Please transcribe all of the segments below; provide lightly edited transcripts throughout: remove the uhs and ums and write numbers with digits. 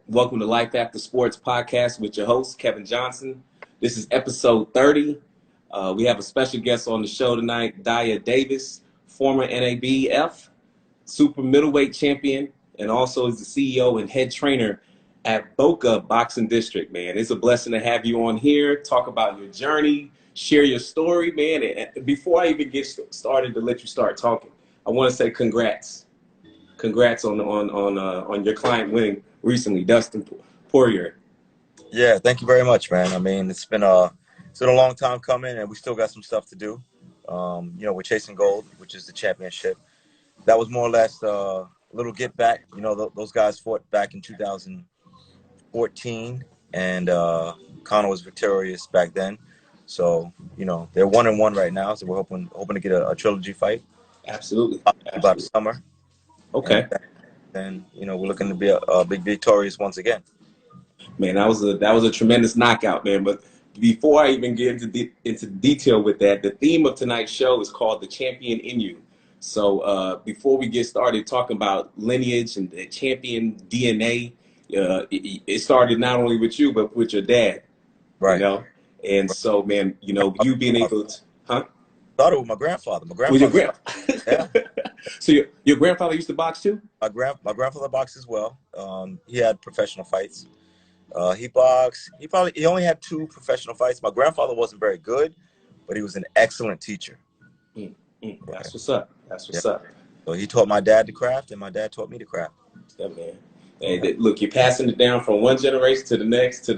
Welcome to Life After Sports podcast with your host, Kevin Johnson. This is episode 30. We have a special guest on the show tonight, Dyah Davis, former N.A.B.F, super middleweight champion, and also is the CEO and head trainer at Boca Boxing District, man. It's a blessing to have you on here, talk about your journey, share your story, man. And before I even get started to let you start talking, I want to say congrats. Congrats on your client winning recently, Dustin Poirier. Yeah, thank you very much, man. I mean, it's been a long time coming, and we still got some stuff to do. We're chasing gold, which is the championship. That was more or less a little get back. Those guys fought back in 2014, and Conor was victorious back then. So, they're 1-1 right now. So we're hoping to get a trilogy fight. Absolutely. About the summer. Okay. And we're looking to be a big victorious once again. Man, that was a tremendous knockout, man. But before I even get into detail with that, the theme of tonight's show is called "The Champion in You." So before we get started talking about lineage and the champion DNA, it started not only with you but with your dad, right? And so, man, you being able to, Started with my grandfather. With your grandfather. Yeah. So your grandfather used to box too? My grandfather boxed as well. He had professional fights. He boxed. He only had 2 professional fights. My grandfather wasn't very good, but he was an excellent teacher. That's what's up. That's what's up. So he taught my dad the craft, and my dad taught me the craft. Yeah, man. And look, you're passing it down from one generation to the next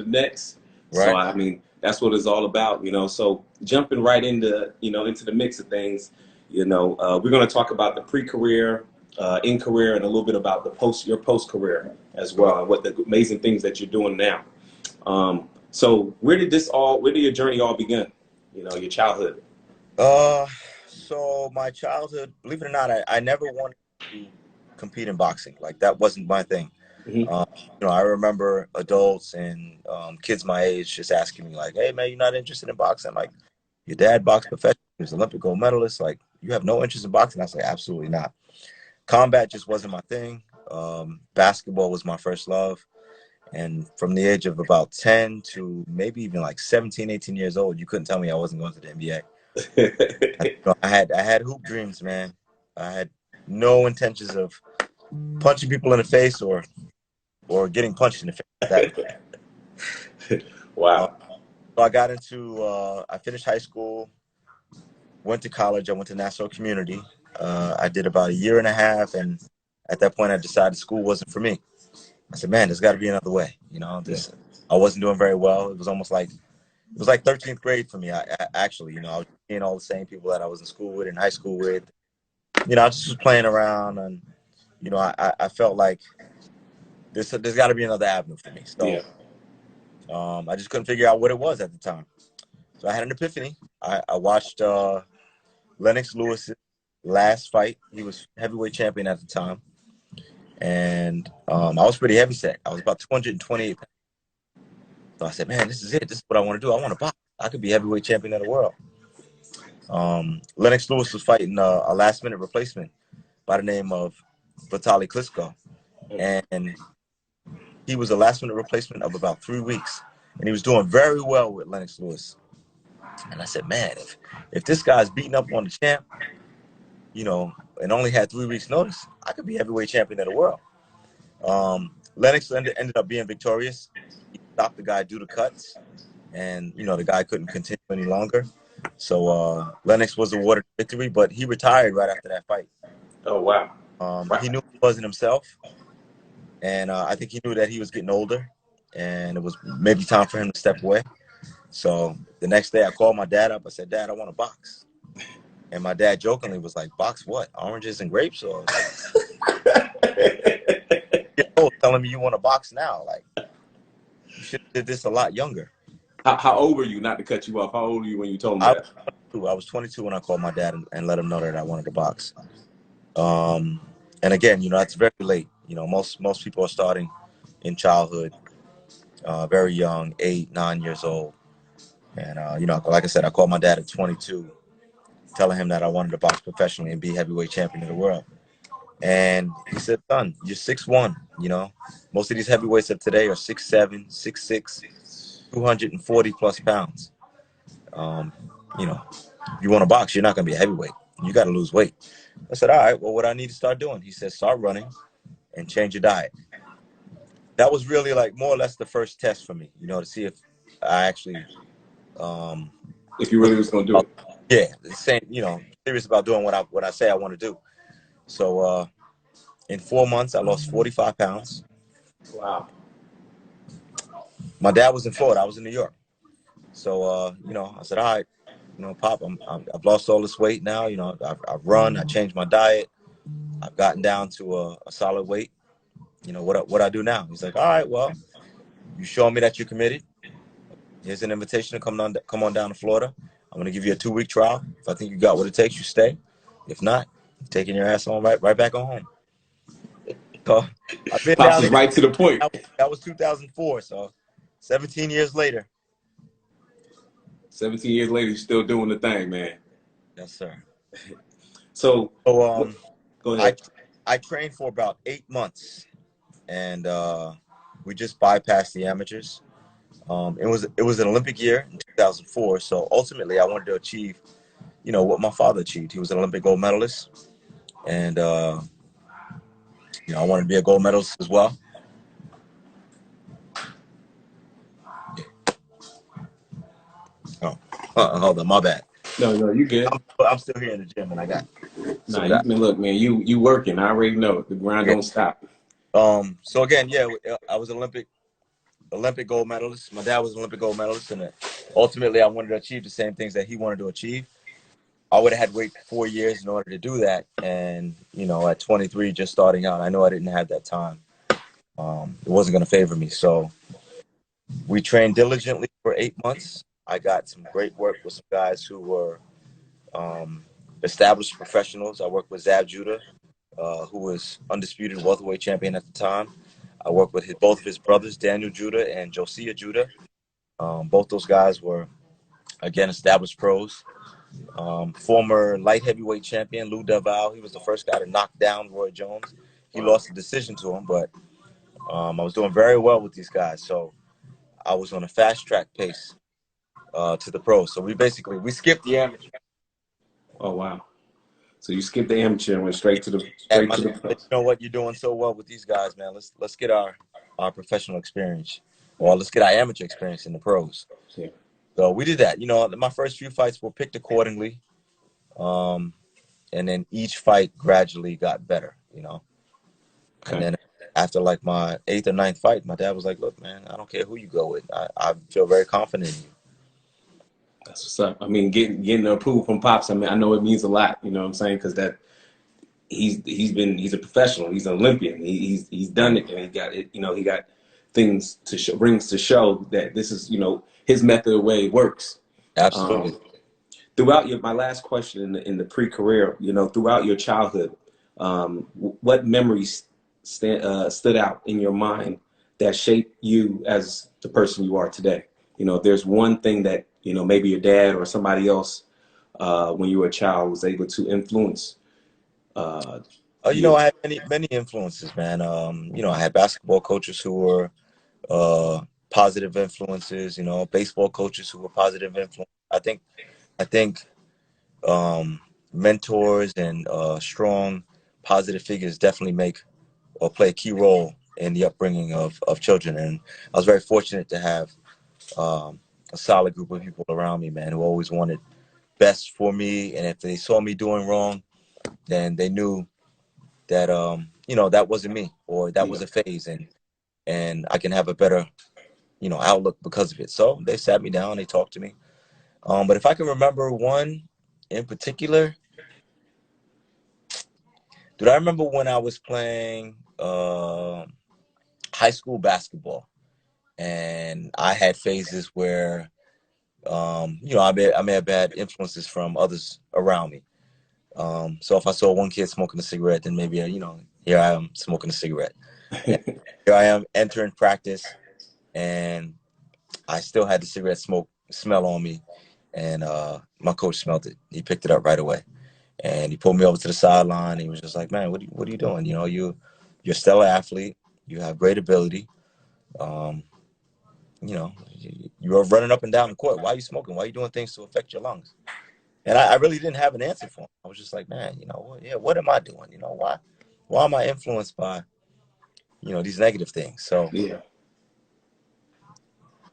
Right. So I mean, that's what it's all about, So jumping right into the mix of things, we're going to talk about the pre-career, in career, and a little bit about your post-career as well, and what the amazing things that you're doing now. So where did your journey all begin? Your childhood. So my childhood, believe it or not, I never wanted to compete in boxing. Like, that wasn't my thing. Mm-hmm. I remember adults and kids my age just asking me, like, "Hey, man, you're not interested in boxing?" I'm like, "Your dad boxed professionally. He was an Olympic gold medalist. Like, you have no interest in boxing?" I was like, "Absolutely not." Combat just wasn't my thing. Basketball was my first love. And from the age of about 10 to maybe even like 17, 18 years old, you couldn't tell me I wasn't going to the NBA. I had hoop dreams, man. I had no intentions of punching people in the face or getting punched in the face. Wow. So I got into, I finished high school, went to college. I went to Nassau Community. I did about 1.5 years, and at that point I decided school wasn't for me. I said, man, there's got to be another way. I wasn't doing very well. It was like 13th grade for me. I actually, I was seeing all the same people that I was in school with, in high school with. I just was playing around, and I felt like there's got to be another avenue for me. So I just couldn't figure out what it was at the time. So I had an epiphany. I watched Lennox Lewis's last fight. He was heavyweight champion at the time. And I was pretty heavy set. I was about 228 pounds. So I said, man, this is it. This is what I want to do. I want to box. I could be heavyweight champion of the world. Lennox Lewis was fighting a last-minute replacement by the name of Vitaly Klitschko. And he was a last-minute replacement of about 3 weeks. And he was doing very well with Lennox Lewis. And I said, man, if this guy's beating up on the champ, and only had 3 weeks notice, I could be heavyweight champion of the world. Lennox ended up being victorious. He stopped the guy due to cuts, and the guy couldn't continue any longer. So Lennox was awarded victory, but he retired right after that fight. Oh, wow. He knew he wasn't himself, and I think he knew that he was getting older, and it was maybe time for him to step away. So the next day I called my dad up. I said, "Dad, I want to box." And my dad jokingly was like, "Box what? Oranges and grapes?" Or telling me you want to box now. Like, you should have did this a lot younger. How old were you, not to cut you off? How old were you when you told him that? I was 22 when I called my dad and let him know that I wanted to box. And again, it's very late. Most people are starting in childhood, very young, 8, 9 years old. And, like I said, I called my dad at 22. Telling him that I wanted to box professionally and be heavyweight champion of the world. And he said, "Son, you're 6'1". You know, most of these heavyweights of today are 6'7", 6'6", 240 plus pounds. You know, if you want to box, you're not going to be a heavyweight. You got to lose weight. I said, all right, well, what I need to start doing? He said, start running and change your diet. That was really like more or less the first test for me, you know, to see if I actually, if you really was going to do it. yeah, the same, you know, serious about doing what I say I want to do. So in 4 months, I lost 45 pounds. Wow. My dad was in Florida. I was in New York. So, you know, I said, all right, you know, Pop, I've lost all this weight now. You know, I've run, I changed my diet. I've gotten down to a solid weight. You know, what I do now? He's like, all right, well, you showing me that you're committed. Here's an invitation to come on down to Florida. I'm going to give you a 2-week trial. If I think you got what it takes, you stay. If not, you're taking your ass on right back on home. So I've been Pops down was there. right to the point. That was 2004. So 17 years later. 17 years later, you're still doing the thing, man. Yes, sir. So, So go ahead. I trained for about 8 months, and we just bypassed the amateurs. It was an Olympic year in 2004. So ultimately, I wanted to achieve, you know, what my father achieved. He was an Olympic gold medalist, and you know, I wanted to be a gold medalist as well. Oh, hold on, my bad. No, you good. I'm still here in the gym, and I got Nah, some guy. look, man, you working. I already know. The grind Yeah. don't stop. So again, yeah, I was an Olympic gold medalist. My dad was an Olympic gold medalist, and ultimately, I wanted to achieve the same things that he wanted to achieve. I would have had to wait 4 years in order to do that, and you know, at 23, just starting out, I know I didn't have that time. It wasn't going to favor me, so we trained diligently for 8 months. I got some great work with some guys who were established professionals. I worked with Zab Judah, who was undisputed welterweight champion at the time. I worked with both of his brothers, Daniel Judah and Josiah Judah. Both those guys were, again, established pros. Former light heavyweight champion Lou Delval, he was the first guy to knock down Roy Jones. He lost the decision to him, but I was doing very well with these guys. So I was on a fast track pace to the pros. So we skipped the amateur. Oh wow! So you skipped the amateur and went straight to the You pros. know what? You're doing so well with these guys, man. Let's get our professional experience, or let's get our amateur experience in the pros. Yeah. So we did that. You know, my first few fights were picked accordingly, and then each fight gradually got better. You know, Okay. and then after like my 8th or 9th fight, my dad was like, "Look, man, I don't care who you go with. I feel very confident in you." That's what's up. I mean, getting the approval from Pops. I mean, I know it means a lot. You know what I'm saying? Because that he's a professional. He's an Olympian. He's done it, and he got it. You know, he got things to show, rings to show that this is, you know, his method of way works. Absolutely. Throughout my last question in the pre-career, you know, throughout your childhood, what memories stood out in your mind that shaped you as the person you are today? You know, if there's one thing that, you know, maybe your dad or somebody else when you were a child was able to influence You know, you. I had many influences, man. You know, I had basketball coaches who were positive influences. You know, baseball coaches who were positive influence. I think mentors and strong positive figures definitely make or play a key role in the upbringing of children. And I was very fortunate to have a solid group of people around me, man, who always wanted best for me. And if they saw me doing wrong, then they knew that you know, that wasn't me, or that was a phase, and I can have a better, you know, outlook because of it. So they sat me down, they talked to me. But if I can remember one in particular, dude, I remember when I was playing high school basketball, and I had phases where you know, I may have had influences from others around me. So if I saw one kid smoking a cigarette, then maybe, you know, here I am smoking a cigarette. And here I am entering practice, and I still had the cigarette smoke smell on me. And my coach smelled it. He picked it up right away, and he pulled me over to the sideline. He was just like, "Man, what are you doing? You know, you're a stellar athlete. You have great ability. You know, you are running up and down the court. Why are you smoking? Why are you doing things to affect your lungs? And I really didn't have an answer for him. I was just like, man, you know, yeah, what am I doing? You know, why am I influenced by, you know, these negative things? So Yeah.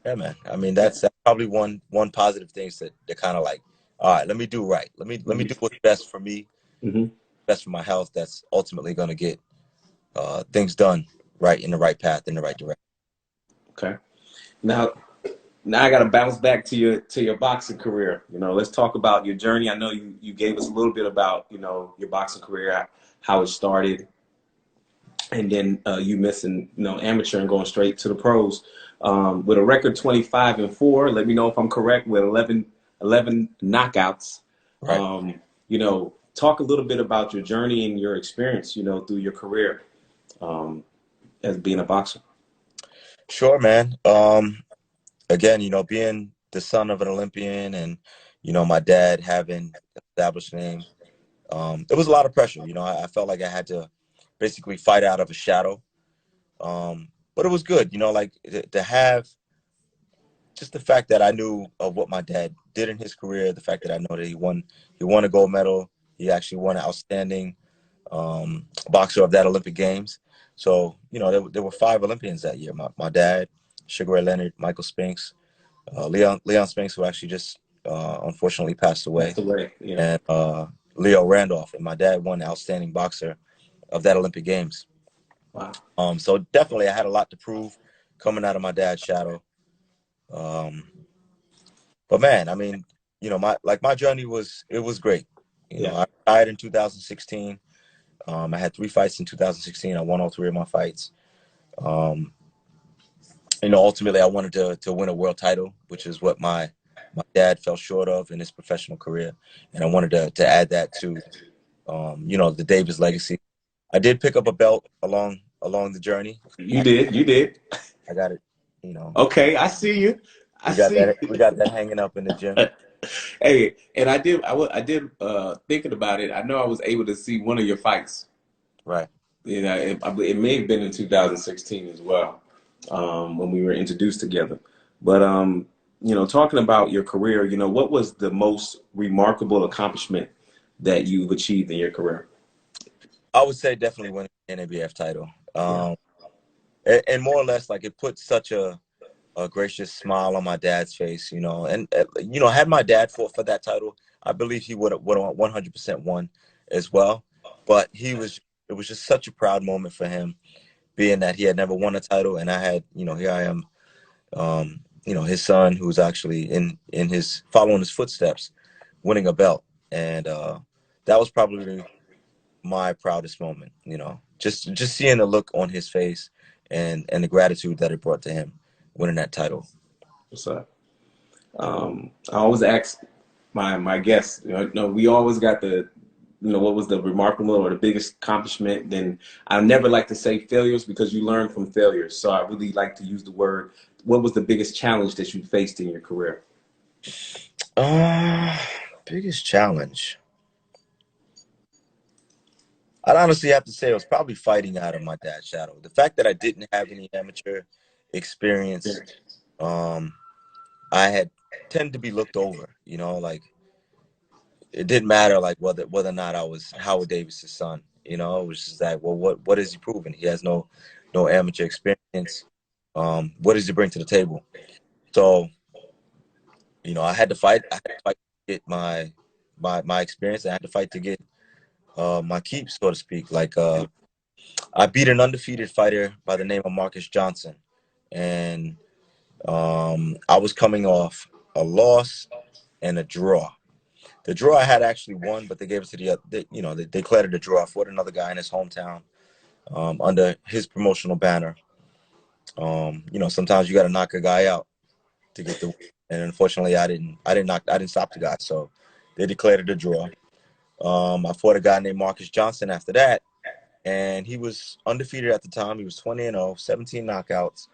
yeah, man. I mean, that's probably one positive thing that kind of like, all right, let me do right. Let me do what's best for me, Mm-hmm. best for my health. That's ultimately going to get things done right in the right path, in the right direction. Okay. Now, I got to bounce back to your boxing career. You know, let's talk about your journey. I know you gave us a little bit about, you know, your boxing career, how it started, and then you missing, you know, amateur and going straight to the pros. With a record 25-4, let me know if I'm correct, with 11 knockouts. Right. Um, you know, talk a little bit about your journey and your experience, you know, through your career as being a boxer. Sure, man. Again, you know, being the son of an Olympian and, you know, my dad having an established name, there was a lot of pressure. You know, I felt like I had to basically fight out of a shadow. But it was good, you know, like to have just the fact that I knew of what my dad did in his career, the fact that I know that he won a gold medal. He actually won an outstanding boxer of that Olympic Games. So, you know, there were 5 Olympians that year. My dad, Sugar Ray Leonard, Michael Spinks, Leon Spinks, who actually just unfortunately passed away, That's the way, yeah. and Leo Randolph. And my dad won outstanding boxer of that Olympic Games. Wow. So definitely I had a lot to prove coming out of my dad's shadow. Um, but man, I mean, you know, my journey was great. You know, Yeah. I died in 2016. I had 3 fights in 2016. I won all 3 of my fights. Um, you know, ultimately I wanted to win a world title, which is what my dad fell short of in his professional career, and I wanted to add that to you know, the Davis legacy. I did pick up a belt along the journey. You did. You did. I got it. You know, Okay, I see you. I see. we got that hanging up in the gym. Hey, and I did thinking about it. I know I was able to see one of your fights. Right. You know, it may have been in 2016 as well, when we were introduced together. But you know, talking about your career, you know, what was the most remarkable accomplishment that you've achieved in your career? I would say definitely winning the N.A.B.F title. Yeah. And more or less like it put such a gracious smile on my dad's face, you know. And you know, had my dad fought for that title, I believe he would have 100% won as well. But it was just such a proud moment for him, being that he had never won a title, and I had, you know, here I am, you know, his son who's actually in his following his footsteps, winning a belt, and that was probably my proudest moment. You know, just seeing the look on his face and the gratitude that it brought to him winning that title. What's up? I always ask my guests, you know, no, we always got the, you know, what was the remarkable or the biggest accomplishment. Then I never like to say failures because you learn from failures. So I really like to use the word, what was the biggest challenge that you faced in your career? Uh, Biggest challenge. I'd honestly have to say it was probably fighting out of my dad's shadow. The fact that I didn't have any amateur experience, um, I had tended to be looked over. You know, like it didn't matter like whether or not I was Howard Davis's son. You know, it was just like, well, what is he proving? He has no amateur experience. What does he bring to the table? So, you know, I had to fight. I had to fight to get my experience. I had to fight to get my keep, so to speak. Like I beat an undefeated fighter by the name of Marcus Johnson, and I was coming off a loss and a draw. The draw I had actually won, but they gave it to the other. You know, they declared it a draw. I fought another guy in his hometown under his promotional banner. You know, sometimes you got to knock a guy out to get the win. And unfortunately, I didn't stop the guy. So they declared it a draw. I fought a guy named Marcus Johnson after that, and he was undefeated at the time. He was 20-0, 17 knockouts,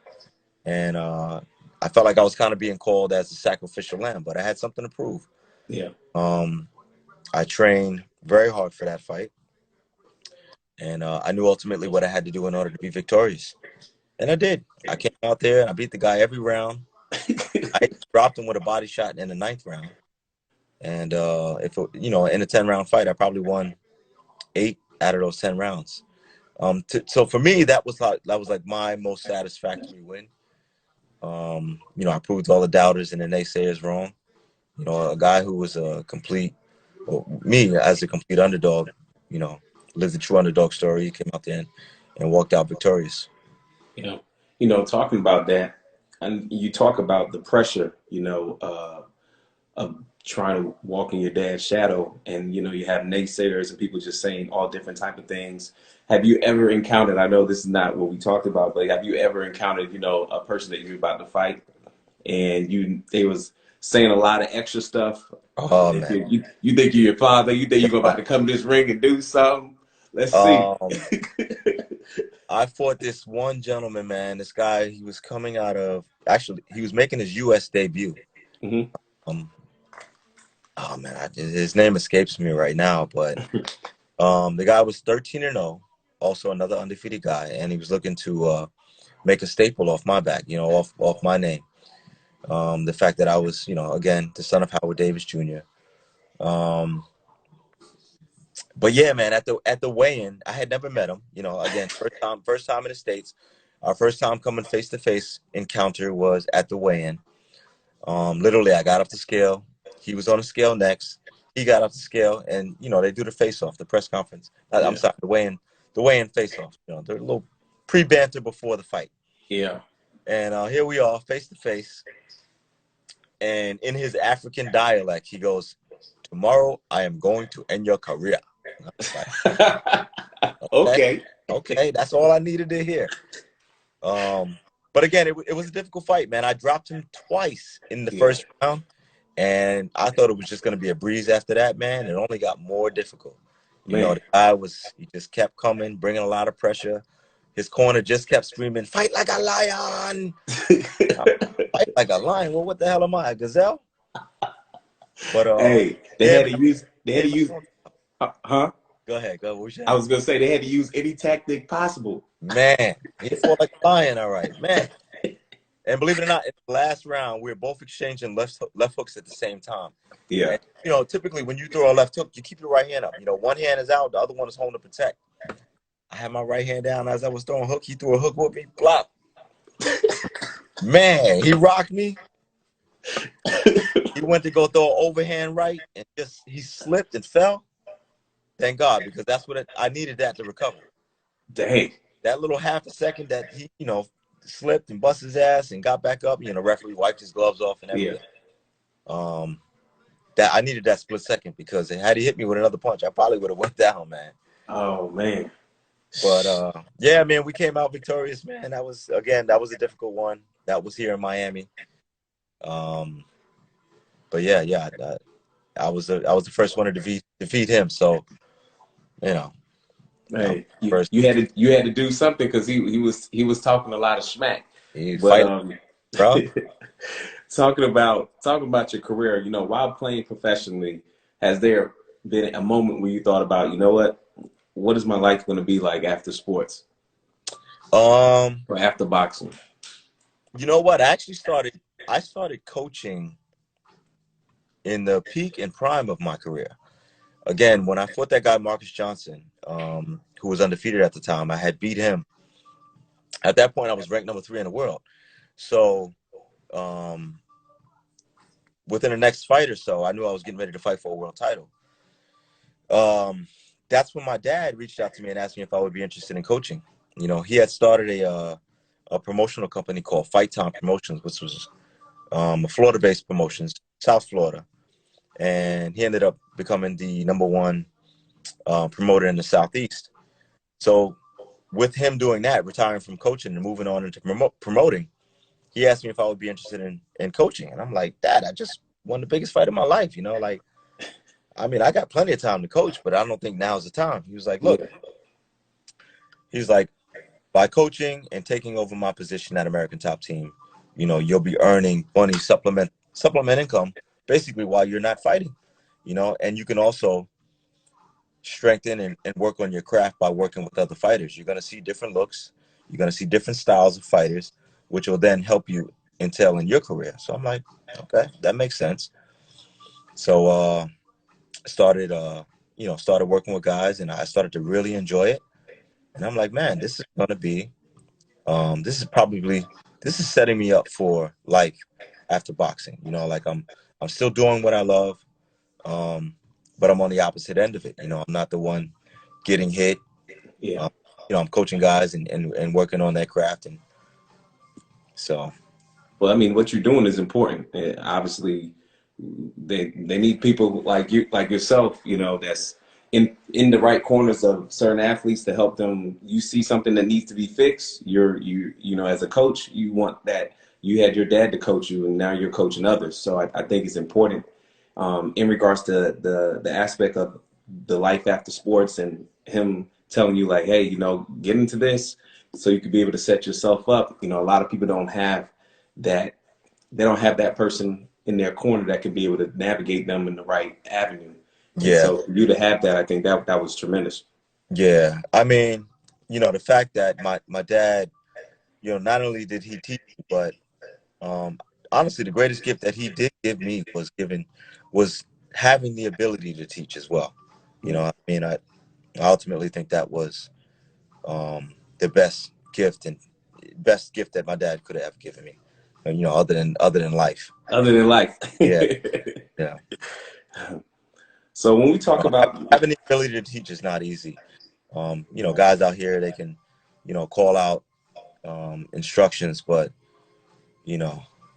and I felt like I was kind of being called as a sacrificial lamb, but I had something to prove. Yeah. I trained very hard for that fight, and I knew ultimately what I had to do in order to be victorious. And I did. I came out there and I beat the guy every round. I dropped him with a body shot in the 9th round. And if it, you know, in a 10-round fight, I probably won 8 out of those 10 rounds. So for me, that was like my most satisfactory win. You know, I proved all the doubters and the naysayers wrong. You know, a guy who was a complete, well, me as a complete underdog, you know, lived the true underdog story. He came out there and walked out victorious. Talking about that, and you talk about the pressure, of trying to walk in your dad's shadow, and you have naysayers and people just saying all different type of things. Have you ever encountered? I know this is not what we talked about, but have you ever encountered, a person that you're about to fight, and they was saying a lot of extra stuff? Oh If man. you think you're your father, you think you're about to come to this ring and do something. Let's see. Um, I fought this one gentleman, man. This guy, he was coming out of, actually, he was making his U.S. debut. Hmm. Um, oh man, his name escapes me right now, but the guy was 13-0, also another undefeated guy, and he was looking to make a staple off my back, off my name. The fact that I was, again, the son of Howard Davis Jr. But yeah, man, at the weigh-in, I had never met him. Again, first time in the States. Our first time coming face-to-face encounter was at the weigh-in. Literally, I got off the scale. He was on the scale next. He got off the scale, and they do the face-off, the press conference. I'm Yeah. sorry, the weigh-in face-off. They're a little pre-banter before the fight. Yeah. And here we are, face-to-face. And in his African dialect, he goes, "Tomorrow, I am going to end your career." I was like, Okay. okay, that's all I needed to hear. But again, it was a difficult fight, man. I dropped him twice in the first round, and I thought it was just going to be a breeze after that, man. It only got more difficult. Man. The guy he just kept coming, bringing a lot of pressure. His corner just kept screaming, "Fight like a lion!" Fight like a lion? Well, what the hell am I, a gazelle? But Hey, yeah, man, they had to use, huh? Go ahead, go. What was I saying? was gonna say they had to use any tactic possible. Man, he fought like a lion, all right, man. And believe it or not, in the last round, we were both exchanging left hooks at the same time. Yeah. And, typically when you throw a left hook, you keep your right hand up. One hand is out, the other one is holding to protect. I had my right hand down as I was throwing a hook. He threw a hook with me, blop. Man, he rocked me. He went to go throw an overhand right, and he slipped and fell. Thank God, because that's what I needed that to recover. Dang. That little half a second that he, slipped and bust his ass and got back up. Referee wiped his gloves off and everything. Yeah. That I needed that split second, because had he hit me with another punch, I probably would have went down, man. Oh man. But yeah, man, we came out victorious, man. That was a difficult one. That was here in Miami. But yeah, I was the first one to defeat him. So, Hey, first you had to do something because he was talking a lot of smack. But fight, bro. talking about your career, while playing professionally, has there been a moment where you thought about, what is my life going to be like after sports or after boxing? You know what? I started coaching in the peak and prime of my career. Again, when I fought that guy Marcus Johnson, who was undefeated at the time, I had beat him. At that point, I was ranked number 3 in the world. So, within the next fight or so, I knew I was getting ready to fight for a world title. That's when my dad reached out to me and asked me if I would be interested in coaching. He had started a promotional company called Fight Time Promotions, which was a Florida-based promotions, South Florida. And he ended up becoming the number 1 promoter in the Southeast. So with him doing that, retiring from coaching and moving on into promoting, he asked me if I would be interested in coaching. And I'm like, Dad, I just won the biggest fight of my life. I got plenty of time to coach, but I don't think now's the time. He was like, look, he's like, by coaching and taking over my position at American Top Team, you'll be earning money, supplement income, basically while you're not fighting, and you can also strengthen and work on your craft by working with other fighters. You're going to see different looks. You're going to see different styles of fighters, which will then help you entail in your career. So I'm like, okay, that makes sense. So started started working with guys, and I started to really enjoy it. And I'm like, man, this is going to be this is setting me up for life after boxing. Like I'm still doing what I love, but I'm on the opposite end of it. I'm not the one getting hit. Yeah. I'm coaching guys and working on that craft, and so. Well, I mean, what you're doing is important. Obviously, they need people like you, like yourself, that's in the right corners of certain athletes to help them. You see something that needs to be fixed. As a coach, you want that. You had your dad to coach you, and now you're coaching others. So I think it's important in regards to the aspect of the life after sports and him telling you like, hey, get into this so you could be able to set yourself up. A lot of people don't have that. They don't have that person in their corner that can be able to navigate them in the right avenue. And Yeah. so for you to have that, I think that was tremendous. Yeah. I mean, the fact that my dad, not only did he teach me, but um, honestly, the greatest gift that he did give me was having the ability to teach as well. I mean, I ultimately think that was the best gift that my dad could have ever given me. And, other than life. Other than life. Yeah. Yeah. So when we talk about, Having the ability to teach is not easy. Guys out here, they can, call out instructions, but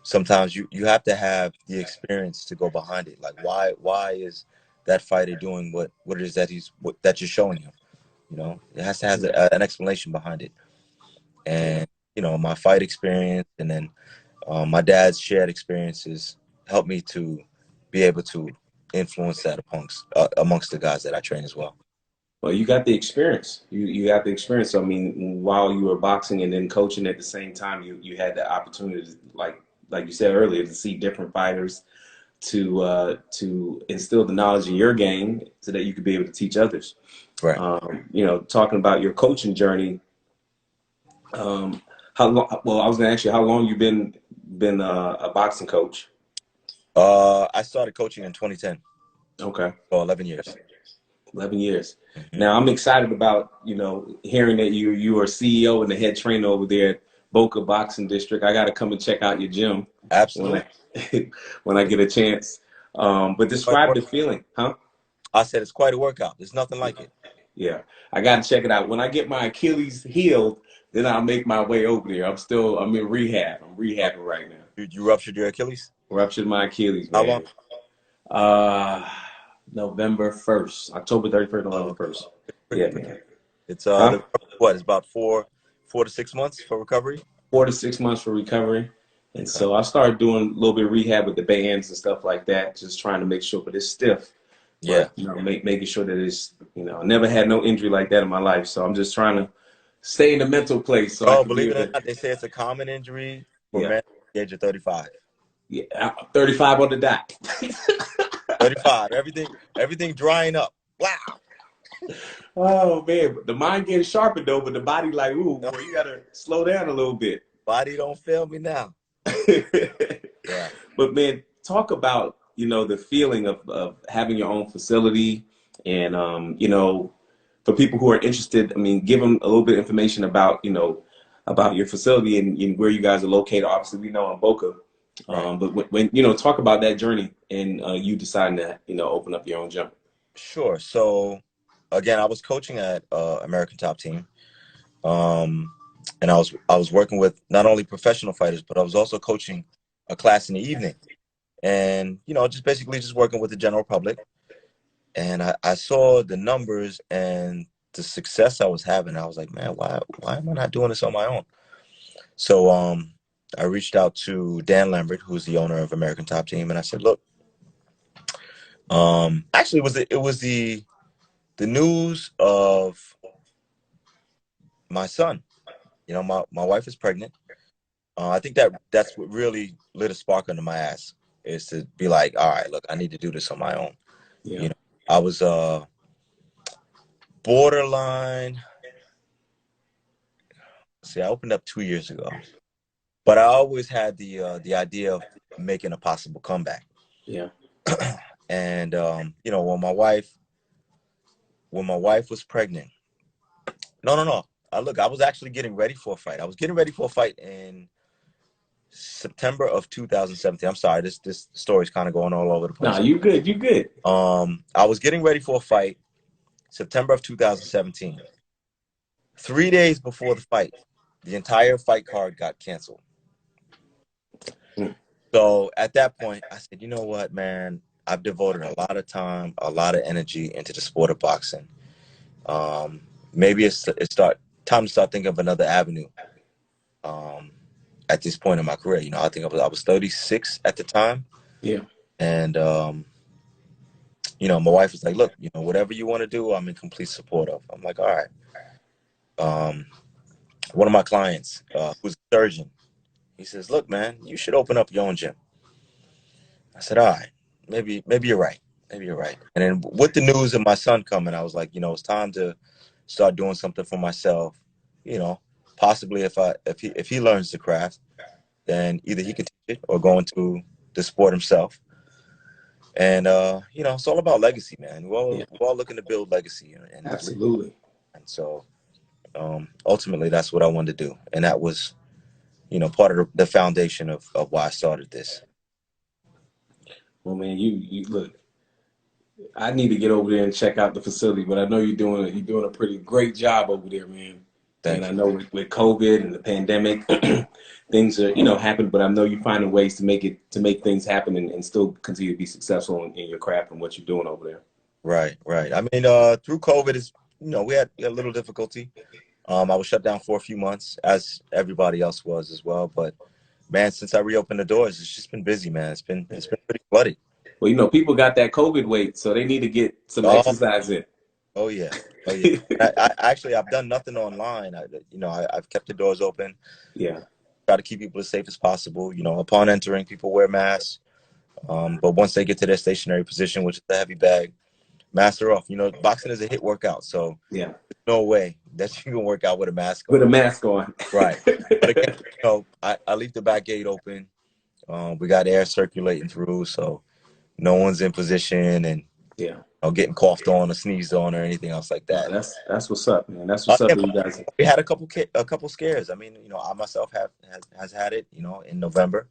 sometimes you have to have the experience to go behind it. Like why is that fighter doing what it is that you're showing him? It has to have an explanation behind it. And my fight experience, and then my dad's shared experiences helped me to be able to influence that amongst the guys that I train as well. well, you got the experience. You got the experience. So, I mean, while you were boxing and then coaching at the same time, you had the opportunity, to, like you said earlier, to see different fighters, to instill the knowledge in your game so that you could be able to teach others. Right. Talking about your coaching journey. How long? Well, I was going to ask you how long you been a boxing coach. I started coaching in 2010. Okay. For 11 years. 11 years. Mm-hmm. Now I'm excited about, hearing that you are CEO and the head trainer over there at Boca Boxing District. I got to come and check out your gym Absolutely. when I get a chance. But describe the feeling, huh? I said it's quite a workout. There's nothing like it. Yeah, I got to check it out. When I get my Achilles healed, then I'll make my way over there. I'm in rehab. I'm rehabbing right now. You ruptured your Achilles? Ruptured my Achilles, How man. long? November 1st, October 31st, November 1st. Yeah, man. It's Huh? It's about 4 to 6 months for recovery. 4 to 6 months for recovery. And so I started doing a little bit of rehab with the bands and stuff like that, just trying to make sure, but it's stiff. Yeah. But, making sure that it's, I never had no injury like that in my life. So I'm just trying to stay in the mental place. So I can Believe it or not, they say it's a common injury for men at the age of 35. Yeah, 35 on the dot. 35. Everything drying up. Wow. Oh, man. The mind getting sharpened, though, but the body like, ooh, boy, you got to slow down a little bit. Body don't fail me now. Yeah. But, man, talk about, the feeling of having your own facility and, for people who are interested, I mean, give them a little bit of information about, about your facility and where you guys are located. Obviously, we know in Boca. Right. But when talk about that journey and you deciding to, open up your own gym. Sure. So, again, I was coaching at American Top Team. And I was working with not only professional fighters, but I was also coaching a class in the evening. And, just basically just working with the general public. And I saw the numbers and the success I was having. I was like, man, why am I not doing this on my own? So I reached out to Dan Lambert, who's the owner of American Top Team, and I said, look, actually it was the news of my son. My wife is pregnant. I think that's what really lit a spark under my ass, is to be like, all right, look, I need to do this on my own. Yeah. I was borderline. See, I opened up 2 years ago, but I always had the idea of making a possible comeback. Yeah. And you know, when my wife was pregnant, no. Look, I was actually getting ready for a fight. I was getting ready for a fight in September of 2017. I'm sorry, this story's kind of going all over the Nah, place. you good. You good. I was getting ready for a fight September of 2017. 3 days before the fight, the entire fight card got canceled. Mm. So at that point, I said, you know what, man? I've devoted a lot of time, a lot of energy into the sport of boxing. Maybe it's time to start thinking of another avenue. At this point in my career, you know, I think I was 36 at the time. Yeah. And you know, my wife was like, look, you know, whatever you want to do, I'm in complete support of. I'm like, all right. One of my clients, who's a surgeon, he says, look, man, you should open up your own gym. I said, all right, maybe you're right. Maybe you're right. And then with the news of my son coming, I was like, you know, it's time to start doing something for myself. You know, possibly if he learns the craft, then either he can teach it or go into the sport himself. And you know, it's all about legacy, man. We're all looking to build legacy in this league. Absolutely. And so ultimately, that's what I wanted to do, and that was, you know, part of the foundation of why I started this. Well, man, you look. I need to get over there and check out the facility, but I know you're doing a pretty great job over there, man. And Thank I you. know with COVID and the pandemic, things are happen, but I know you're finding ways to make things happen and still continue to be successful in your craft and what you're doing over there. Right. I mean, through COVID, you know, we had a little difficulty. I was shut down for a few months, as everybody else was as well. But man, since I reopened the doors, it's just been busy, man. It's been pretty flooded. Well, people got that COVID weight, so they need to get some Oh, exercise in. oh yeah, oh yeah. I actually I've done nothing online. I've kept the doors open. Yeah. Try to keep people as safe as possible. You know, upon entering, people wear masks. But once they get to their stationary position, which is the heavy bag, masks are off. You know, boxing is a hit workout, so Yeah. there's no way that you can work out with a mask With a on. mask on. Right. But again, you know, I leave the back gate open. We got air circulating through, so no one's in position and Yeah. getting coughed on or sneezed on or anything else like No, that. that's what's up, man. That's what's up Yeah, that you guys. we had a couple scares. I mean, you know, I myself has had it, you know, in November.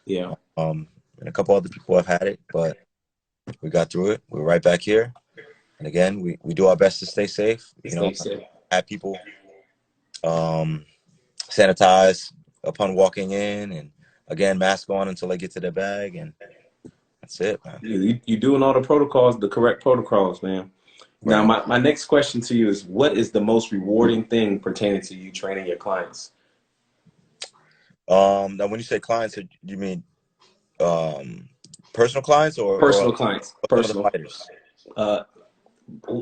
Yeah. And a couple other people have had it, but we got through it. We're right back here. And again, we do our best to stay safe. You know, Stay safe. have people sanitize upon walking in, and again, mask on until they get to their bag, and that's it, man. You're doing all the protocols, the correct protocols, man. Now, Right. my next question to you is, what is the most rewarding thing pertaining to you training your clients? Now, when you say clients, you mean personal clients or Personal clients. some of the Personal. fighters?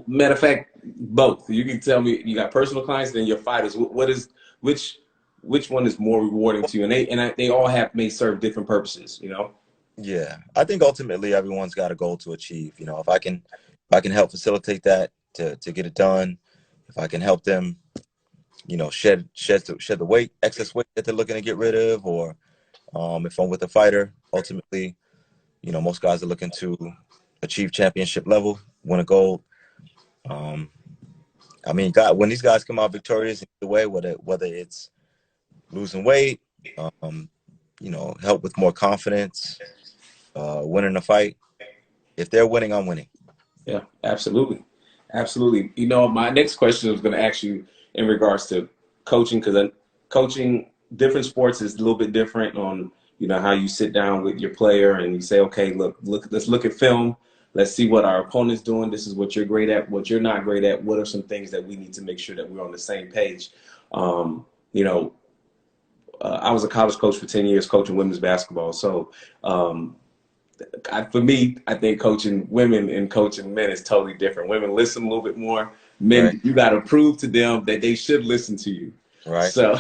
Matter of fact, both. You can tell me you got personal clients, then your fighters. Which one is more rewarding to you? And they all may serve different purposes, you know? Yeah, I think ultimately everyone's got a goal to achieve. You know, if I can help facilitate that to get it done, if I can help them, you know, shed the excess weight that they're looking to get rid of, or if I'm with a fighter, ultimately, you know, most guys are looking to achieve championship level, win a gold. I mean, God, when these guys come out victorious in the way, whether it's losing weight, you know, help with more confidence, winning a fight. If they're winning, I'm winning. Yeah, absolutely. Absolutely. You know, my next question was going to ask you in regards to coaching, because coaching different sports is a little bit different on, how you sit down with your player and you say, okay, look, let's look at film. Let's see what our opponent's doing. This is what you're great at, what you're not great at. What are some things that we need to make sure that we're on the same page? You know, I was a college coach for 10 years coaching women's basketball. So for me, I think coaching women and coaching men is totally different. Women listen a little bit more. Men, Right. you got to prove to them that they should listen to you. Right. So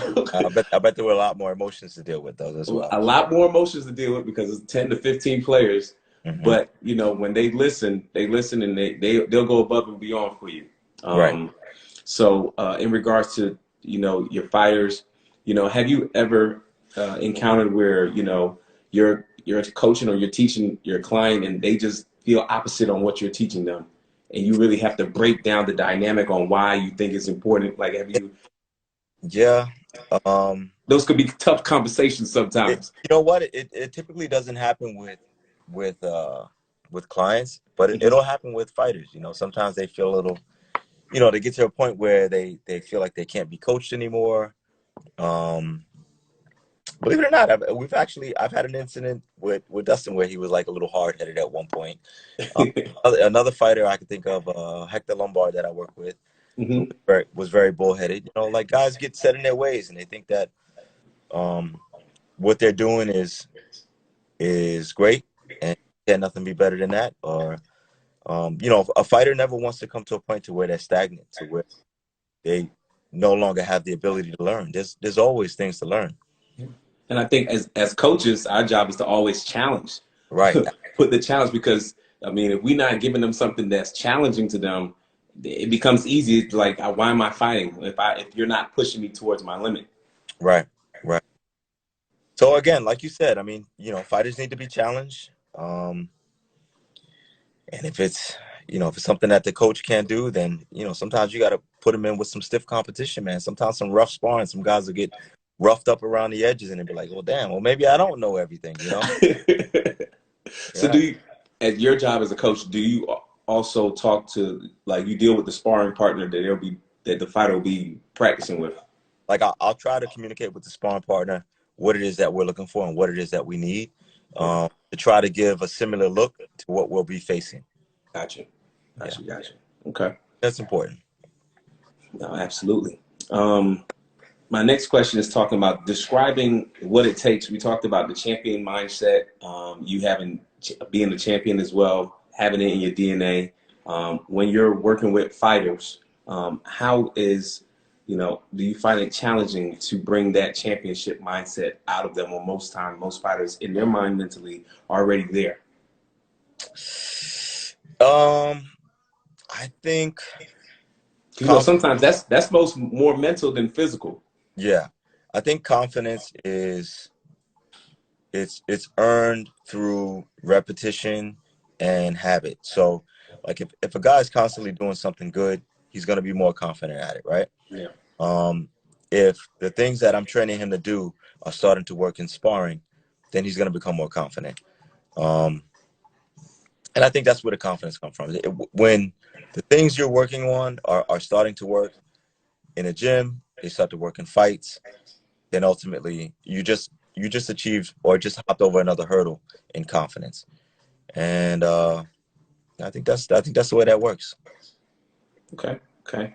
I bet there were a lot more emotions to deal with those as well. a lot more emotions to deal with because it's 10 to 15 players. Mm-hmm. But when they listen and they'll go above and beyond for you. Right. So in regards to your fighters, have you ever encountered where, you're coaching or you're teaching your client and they just feel opposite on what you're teaching them, and you really have to break down the dynamic on why you think it's important? Like, have you? Yeah. Um, Those could be tough conversations sometimes. you know what? It typically doesn't happen with uh with clients, but Hmm. it'll happen with fighters. Sometimes they feel a little, they get to a point where they feel like they can't be coached anymore. Um, Believe it or not, I've had an incident with Dustin where he was like a little hard headed at one point. Um, another fighter I could think of, Hector Lombard, that I work with, who Hmm. was very bullheaded. Like, guys get set in their ways and they think that um, what they're doing is great and can nothing be better than that. Or a fighter never wants to come to a point to where they're stagnant, to where they no longer have the ability to learn. There's always things to learn. And I think as coaches, our job is to always challenge, Right. put the challenge, because I mean, if we're not giving them something that's challenging to them, it becomes easy. It's like, why am I fighting if you're not pushing me towards my limit? Right. Right. So again, like you said, I mean, fighters need to be challenged. And if it's something that the coach can't do, then sometimes you got to put them in with some stiff competition, man. Sometimes some rough sparring, some guys will get roughed up around the edges, and they'll be like, "Well, damn, well maybe I don't know everything." So Yeah. do you, at your job as a coach, do you also talk to, like, you deal with the sparring partner that the fighter will be practicing with? Like I'll try to communicate with the sparring partner what it is that we're looking for and what it is that we need, Yeah, to try to give a similar look to what we'll be facing. gotcha, Yeah, gotcha. Okay, that's important. no, absolutely. Um, my next question is talking about describing what it takes. We talked about the champion mindset. You having being a champion as well, having it in your DNA. When you're working with fighters, how is, do you find it challenging to bring that championship mindset out of them? Or most time, most fighters in their mind mentally are already there. Um, I think conf- Sometimes that's more mental than physical. yeah, I think confidence is it's earned through repetition and habit. So, like if a guy is constantly doing something good, he's gonna be more confident at it, right? Yeah. Um, if the things that I'm training him to do are starting to work in sparring, then he's gonna become more confident. Um, and I think that's where the confidence comes from. When the things you're working on are starting to work in a gym, they start to work in fights, then ultimately you just achieved or just hopped over another hurdle in confidence. And I think that's the way that works. Okay. Okay.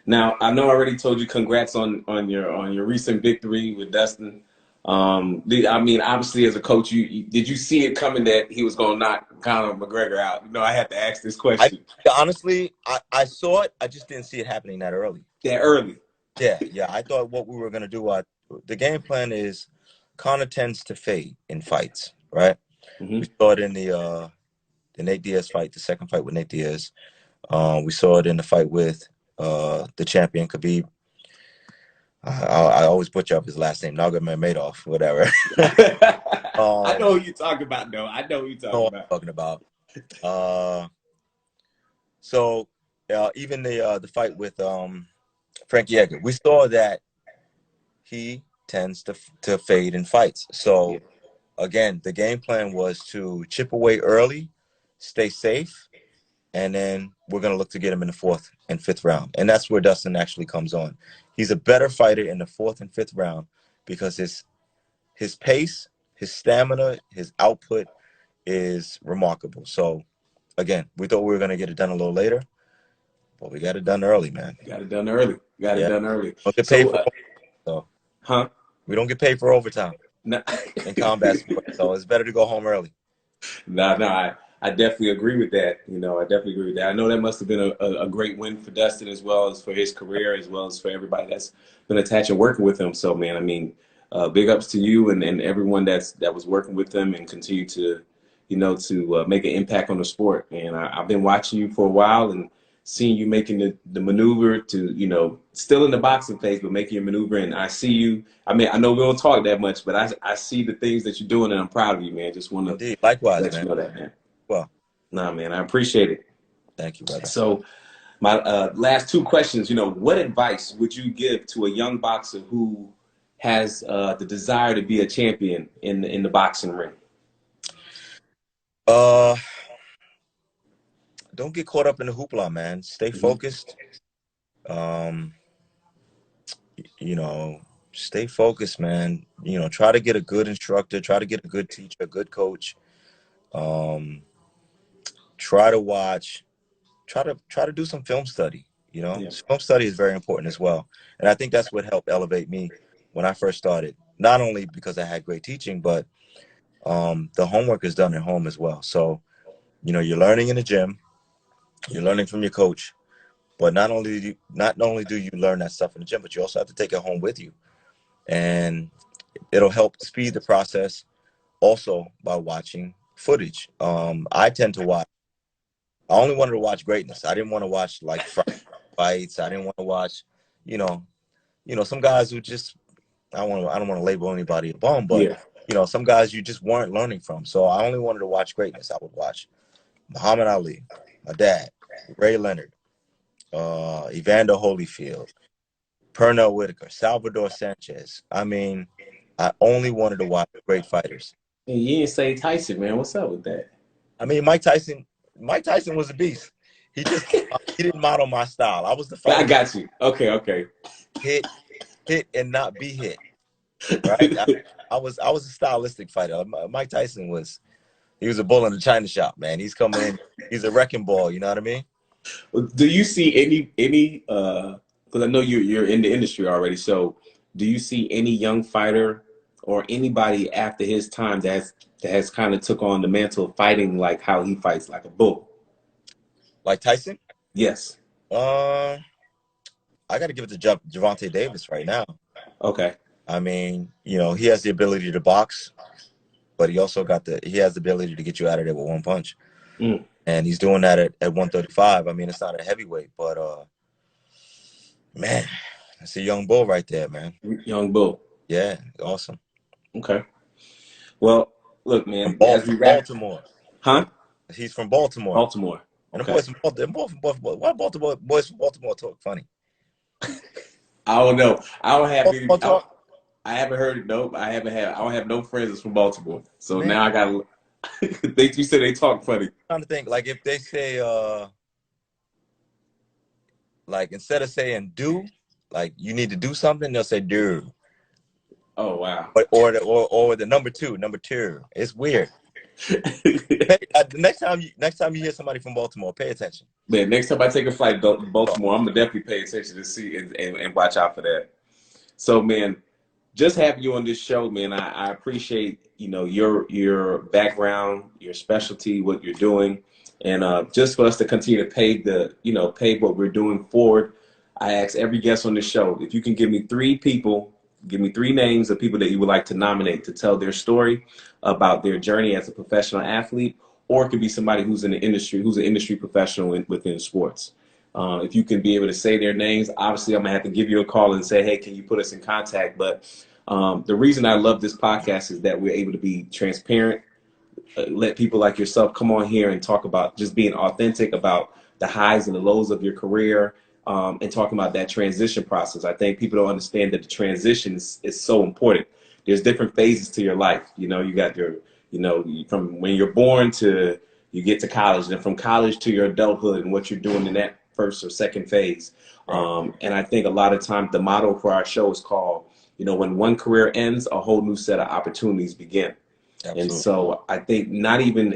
Now, I know I already told you congrats on your recent victory with Dustin. I mean, obviously, as a coach, did you see it coming that he was going to knock Conor McGregor out? I had to ask this I question honestly, I saw it. I just didn't see it happening that early. that early. Yeah. I thought what we were gonna do. The game plan is Connor tends to fade in fights, right? Hmm. We saw it in the Nate Diaz fight, the second fight with Nate Diaz. We saw it in the fight with the champion Khabib. I always butcher up his last name, Nurmagomedov, whatever. I um, know who you're talking about, though. I know who you're know talking what about. I'm talking about. Uh, so even the fight with Frankie Edgar, we saw that he tends to fade in fights. Yeah. So again, the game plan was to chip away early, stay safe, and then we're going to look to get him in the fourth and fifth round. And that's where Dustin actually comes on. He's a better fighter in the fourth and fifth round because his pace, his stamina, his output is remarkable. So again, we thought we were going to get it done a little later, but we got it done early, man. Got it done early. Got it Yeah. done early. Don't get paid So, for so huh? we don't get paid for overtime No. in combat sports. So it's better to go home early. No, I definitely agree with that. I definitely agree with that. I know that must have been a great win for Dustin, as well as for his career, as well as for everybody that's been attached and working with him. So, man, I mean, big ups to you and everyone that was working with him and continue to, to make an impact on the sport. And I've been watching you for a while, and seeing you making the maneuver to, you know, still in the boxing phase, but making your maneuver. And I see you. I mean, I know we don't talk that much, but I see the things that you're doing, and I'm proud of you, man. Just want to Indeed. Likewise, let you man. know that, man. Well, Nah, man, I appreciate it. thank you, brother. So my last two questions, you know, what advice would you give to a young boxer who has the desire to be a champion in the boxing ring? Uh, don't get caught up in the hoopla, man. Stay Mm-hmm. focused. Um, you know, stay focused, man. You know, try to get a good instructor, try to get a good teacher, a good coach. Um, try to watch, try to do some film study. You know, Yeah. film study is very important as well. And I think that's what helped elevate me when I first started. Not only because I had great teaching, but the homework is done at home as well. So, you know, you're learning in the gym, you're learning from your coach, but not only do you learn that stuff in the gym, but you also have to take it home with you. And it'll help speed the process also by watching footage. I tend to watch. I only wanted to watch greatness. I didn't want to watch like fights. I didn't want to watch, you know, some guys who just I don't want to label anybody a bum, but Yeah. you know, some guys you just weren't learning from. So I only wanted to watch greatness. I would watch Muhammad Ali, my dad, Ray Leonard, Evander Holyfield, Pernell Whitaker, Salvador Sanchez. I mean, I only wanted to watch great fighters. And you didn't say Tyson, man. What's up with that? I mean, Mike Tyson was a beast. He didn't model my style. I was the I fighter who got you. Okay, okay. hit, hit, and not be hit. Right? I was a stylistic fighter. Mike Tyson he was a bull in the china shop, man. He's coming in. He's a wrecking ball. You know what I mean? Do you see any because I know you're in the industry already, so do you see any young fighter or anybody after his time that has kind of took on the mantle of fighting like how he fights like a bull? Like Tyson. Yes. Uh, I got to give it to Javante Davis right now. Okay. I mean, you know, he has the ability to box, but he has the ability to get you out of there with one punch. Mm. And he's doing that at 135. I mean, it's not a heavyweight, but man, that's a young bull right there, man. Young bull. Yeah, awesome. Okay. Well, look, From man, as we wrap, Baltimore. huh? He's from Baltimore. Baltimore. And the Okay. boys from Baltimore. Why Baltimore boys from Baltimore talk funny? I don't know. I don't have any. Baltimore talk? I haven't heard it. Nope. I haven't had. I don't have no friends that's from Baltimore. So Man, now I got. You said they talk funny. I'm trying to think. Like if they say, like instead of saying do, like you need to do something, they'll say do. Oh wow. Or the number two. It's weird. Next time you hear somebody from Baltimore, pay attention. Man, next time I take a flight to Baltimore, I'm gonna definitely pay attention to see and watch out for that. So, man, just having you on this show, man, I appreciate your background, your specialty, what you're doing, and just for us to continue to pave what we're doing forward. I ask every guest on the show if you can give me give me three names of people that you would like to nominate to tell their story about their journey as a professional athlete, or it could be somebody who's in the industry, who's an industry professional within sports. If you can be able to say their names, obviously I'm gonna have to give you a call and say, hey, can you put us in contact? But the reason I love this podcast is that we're able to be transparent, let people like yourself come on here and talk about just being authentic about the highs and the lows of your career, and talking about that transition process. I think people don't understand that the transition is so important. There's different phases to your life. You know, you got from when you're born to you get to college, and from college to your adulthood and what you're doing in that first or second phase. And I think a lot of times the motto for our show is called, when one career ends, a whole new set of opportunities begin. Absolutely. And so I think not even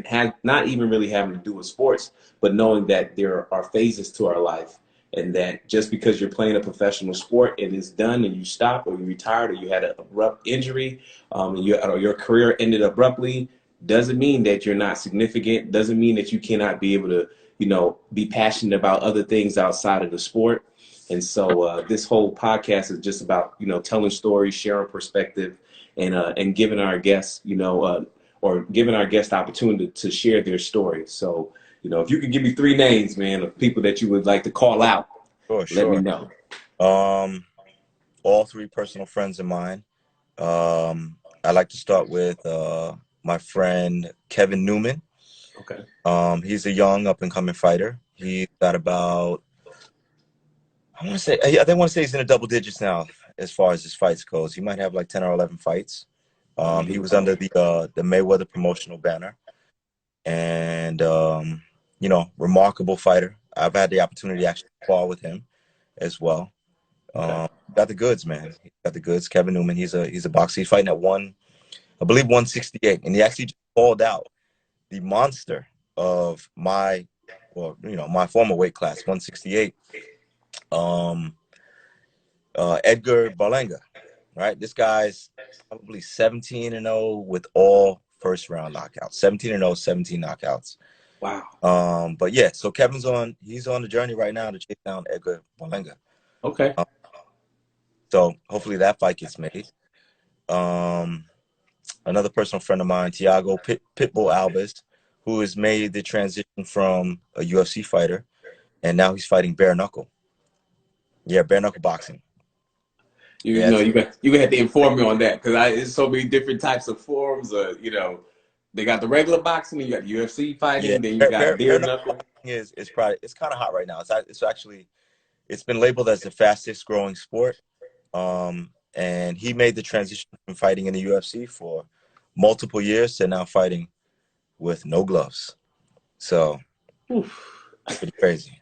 really having to do with sports, but knowing that there are phases to our life, and that just because you're playing a professional sport and it's done and you stop or you retired or you had an abrupt injury, or your career ended abruptly, doesn't mean that you're not significant, doesn't mean that you cannot be able to, be passionate about other things outside of the sport. And so this whole podcast is just about, telling stories, sharing perspective, and giving our guests, or giving our guests the opportunity to share their story. So, if you could give me 3 names, man, of people that you would like to call out, let me know. All 3 personal friends of mine. I like to start with my friend Kevin Newman. Okay. He's a young up-and-coming fighter. He's got about, I want to say he's in the double digits now as far as his fights goes. He might have like 10 or 11 fights. He was under the Mayweather promotional banner, and remarkable fighter. I've had the opportunity to actually spar with him as well. Got the goods, man. He got the goods. Kevin Newman. He's a boxer. He's fighting at 168, and he actually just called out the monster of my former weight class, 168. Edgar Berlanga, right? This guy's probably 17-0 with all first round knockouts. 17-0, 17 knockouts. Wow. But yeah, so he's on the journey right now to chase down Edgar Berlanga. Okay. So hopefully that fight gets made. Another personal friend of mine, Thiago Pitbull Alves, who has made the transition from a UFC fighter, and now he's fighting bare knuckle. Yeah, bare knuckle boxing. You gonna have to inform me on that, because it's so many different types of forms. They got the regular boxing, you got UFC fighting, then you got bare knuckle. It's kind of hot right now. It's been labeled as the fastest growing sport. And he made the transition from fighting in the UFC for multiple years to now fighting with no gloves. So, pretty crazy.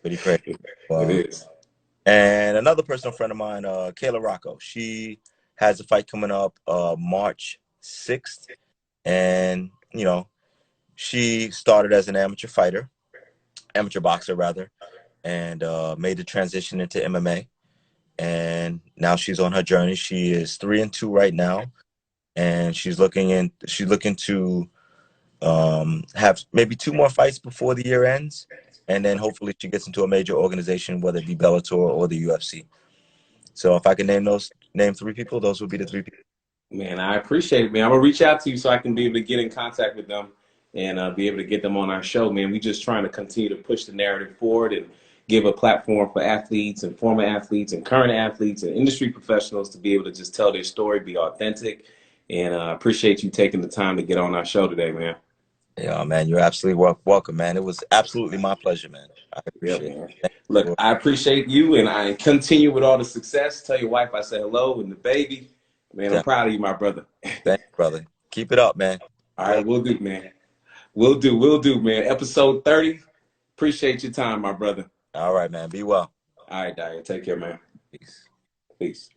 Pretty crazy. It is. And another personal friend of mine, Kayla Rocco, she has a fight coming up March 6th. And, she started as an amateur boxer rather, and made the transition into MMA. And now she's on her journey. She is 3-2 right now, and she's looking to have maybe 2 more fights before the year ends, and then hopefully she gets into a major organization, whether it be Bellator or the UFC. So if I can name 3 people, those would be the 3 people. Man, I appreciate it, man. I'm gonna reach out to you so I can be able to get in contact with them and be able to get them on our show, man. We just trying to continue to push the narrative forward and give a platform for athletes and former athletes and current athletes and industry professionals to be able to just tell their story, be authentic. And I appreciate you taking the time to get on our show today, man. Yeah, man, you're absolutely welcome, man. It was absolutely my pleasure, man. I appreciate it. Look, I appreciate you, and I continue with all the success. Tell your wife I said hello and the baby. Man, I'm proud of you, my brother. Thanks, brother. Keep it up, man. All right, we'll do, man. We'll do, man. Episode 30. Appreciate your time, my brother. All right, man. Be well. All right, Dyah. Take care, man. Peace. Peace.